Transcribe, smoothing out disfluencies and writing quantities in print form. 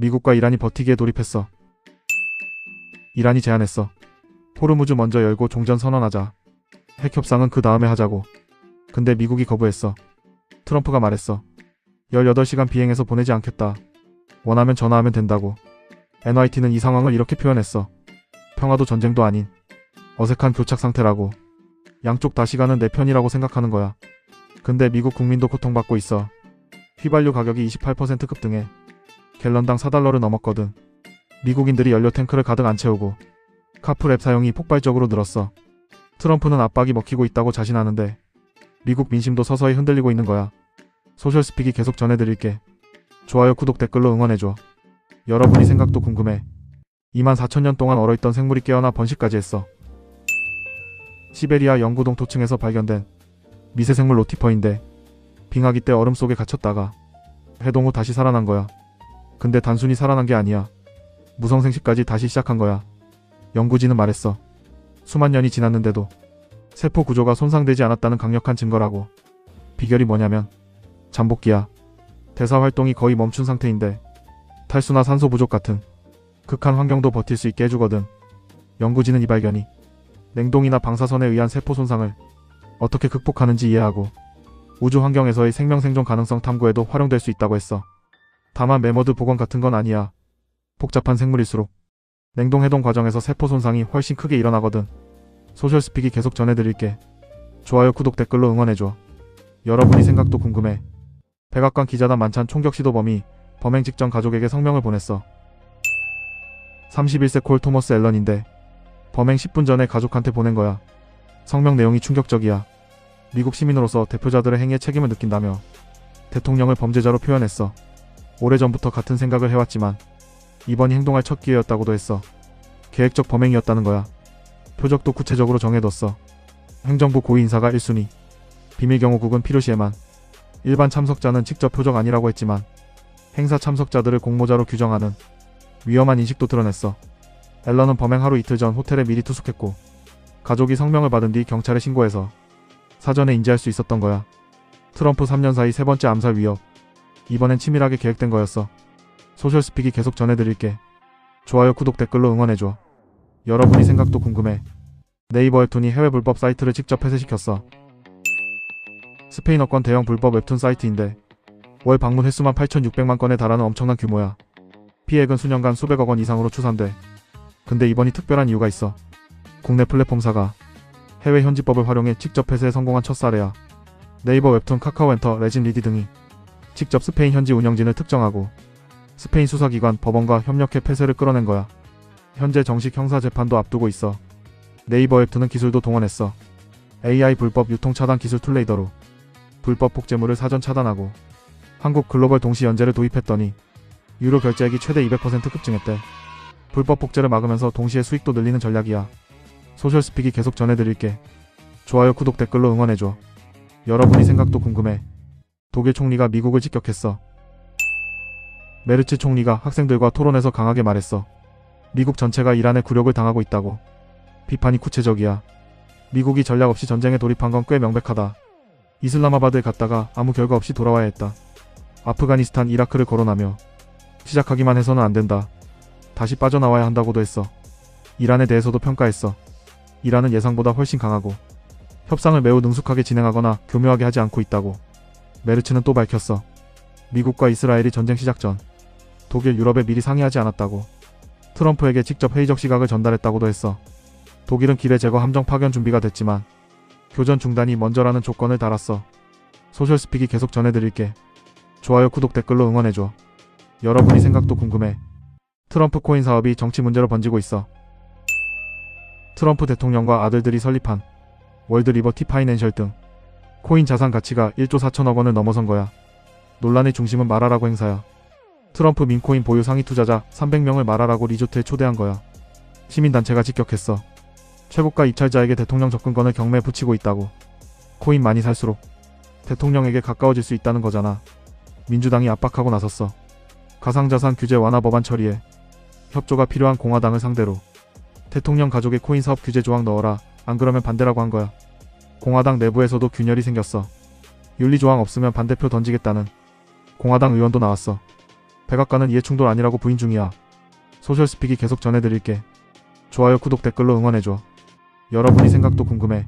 미국과 이란이 버티기에 돌입했어. 이란이 제안했어. 호르무즈 먼저 열고 종전 선언하자. 핵협상은 그 다음에 하자고. 근데 미국이 거부했어. 트럼프가 말했어. 18시간 비행해서 보내지 않겠다. 원하면 전화하면 된다고. NYT는 이 상황을 이렇게 표현했어. 평화도 전쟁도 아닌 어색한 교착 상태라고. 양쪽 다 시간은 내 편이라고 생각하는 거야. 근데 미국 국민도 고통받고 있어. 휘발유 가격이 28% 급등해. 갤런당 4달러를 넘었거든. 미국인들이 연료 탱크를 가득 안 채우고 카풀 앱 사용이 폭발적으로 늘었어. 트럼프는 압박이 먹히고 있다고 자신하는데 미국 민심도 서서히 흔들리고 있는 거야. 소셜스픽이 계속 전해드릴게. 좋아요, 구독, 댓글로 응원해줘. 여러분이 생각도 궁금해. 24,000년 동안 얼어있던 생물이 깨어나 번식까지 했어. 시베리아 영구 동토층에서 발견된 미세생물 로티퍼인데 빙하기 때 얼음 속에 갇혔다가 해동 후 다시 살아난 거야. 근데 단순히 살아난 게 아니야. 무성생식까지 다시 시작한 거야. 연구진은 말했어. 수만 년이 지났는데도 세포 구조가 손상되지 않았다는 강력한 증거라고. 비결이 뭐냐면 잠복기야. 대사 활동이 거의 멈춘 상태인데 탈수나 산소 부족 같은 극한 환경도 버틸 수 있게 해주거든. 연구진은 이 발견이 냉동이나 방사선에 의한 세포 손상을 어떻게 극복하는지 이해하고 우주 환경에서의 생명 생존 가능성 탐구에도 활용될 수 있다고 했어. 다만 매머드 복원 같은 건 아니야. 복잡한 생물일수록 냉동 해동 과정에서 세포 손상이 훨씬 크게 일어나거든. 소셜스픽이 계속 전해드릴게. 좋아요, 구독, 댓글로 응원해줘. 여러분이 생각도 궁금해. 백악관 기자단 만찬 총격 시도 범위 범행 직전 가족에게 성명을 보냈어. 31세 콜 토머스 앨런인데 범행 10분 전에 가족한테 보낸 거야. 성명 내용이 충격적이야. 미국 시민으로서 대표자들의 행위에 책임을 느낀다며 대통령을 범죄자로 표현했어. 오래전부터 같은 생각을 해왔지만 이번이 행동할 첫 기회였다고도 했어. 계획적 범행이었다는 거야. 표적도 구체적으로 정해뒀어. 행정부 고위 인사가 1순위, 비밀경호국은 필요시에만, 일반 참석자는 직접 표적 아니라고 했지만 행사 참석자들을 공모자로 규정하는 위험한 인식도 드러냈어. 앨런은 범행 하루 이틀 전 호텔에 미리 투숙했고 가족이 성명을 받은 뒤 경찰에 신고해서 사전에 인지할 수 있었던 거야. 트럼프 3년 사이 세 번째 암살 위협. 이번엔 치밀하게 계획된 거였어. 소셜스픽이 계속 전해드릴게. 좋아요, 구독, 댓글로 응원해줘. 여러분이 생각도 궁금해. 네이버 웹툰이 해외 불법 사이트를 직접 폐쇄시켰어. 스페인어권 대형 불법 웹툰 사이트인데 월 방문 횟수만 8,600만 건에 달하는 엄청난 규모야. 피해액은 수년간 수백억 원 이상으로 추산돼. 근데 이번이 특별한 이유가 있어. 국내 플랫폼사가 해외 현지법을 활용해 직접 폐쇄에 성공한 첫 사례야. 네이버 웹툰, 카카오엔터, 레진 리디 등이 직접 스페인 현지 운영진을 특정하고 스페인 수사기관, 법원과 협력해 폐쇄를 끌어낸 거야. 현재 정식 형사재판도 앞두고 있어. 네이버 웹툰은 기술도 동원했어. AI 불법 유통 차단 기술 툴레이더로 불법 복제물을 사전 차단하고 한국 글로벌 동시 연재를 도입했더니 유료 결제액이 최대 200% 급증했대. 불법 복제를 막으면서 동시에 수익도 늘리는 전략이야. 소셜스픽이 계속 전해드릴게. 좋아요, 구독, 댓글로 응원해줘. 여러분이 생각도 궁금해. 독일 총리가 미국을 직격했어. 메르츠 총리가 학생들과 토론에서 강하게 말했어. 미국 전체가 이란의 굴욕을 당하고 있다고. 비판이 구체적이야. 미국이 전략 없이 전쟁에 돌입한 건 꽤 명백하다. 이슬라마바드에 갔다가 아무 결과 없이 돌아와야 했다. 아프가니스탄, 이라크를 거론하며 시작하기만 해서는 안 된다. 다시 빠져나와야 한다고도 했어. 이란에 대해서도 평가했어. 이란은 예상보다 훨씬 강하고 협상을 매우 능숙하게 진행하거나 교묘하게 하지 않고 있다고. 메르츠는 또 밝혔어. 미국과 이스라엘이 전쟁 시작 전 독일, 유럽에 미리 상의하지 않았다고. 트럼프에게 직접 회의적 시각을 전달했다고도 했어. 독일은 기뢰 제거 함정 파견 준비가 됐지만 교전 중단이 먼저라는 조건을 달았어. 소셜스픽이 계속 전해드릴게. 좋아요, 구독, 댓글로 응원해줘. 여러분이 생각도 궁금해. 트럼프 코인 사업이 정치 문제로 번지고 있어. 트럼프 대통령과 아들들이 설립한 월드 리버티 파이낸셜 등 코인 자산 가치가 1조 4천억 원을 넘어선 거야. 논란의 중심은 마라라고 행사야. 트럼프 민코인 보유 상위 투자자 300명을 마라라고 리조트에 초대한 거야. 시민단체가 직격했어. 최고가 입찰자에게 대통령 접근권을 경매에 붙이고 있다고. 코인 많이 살수록 대통령에게 가까워질 수 있다는 거잖아. 민주당이 압박하고 나섰어. 가상자산 규제 완화 법안 처리에 협조가 필요한 공화당을 상대로 대통령 가족의 코인 사업 규제 조항 넣어라, 안 그러면 반대라고 한 거야. 공화당 내부에서도 균열이 생겼어. 윤리조항 없으면 반대표 던지겠다는 공화당 의원도 나왔어. 백악관은 이해충돌 아니라고 부인 중이야. 소셜스픽이 계속 전해드릴게. 좋아요 구독 댓글로 응원해줘. 여러분이 생각도 궁금해.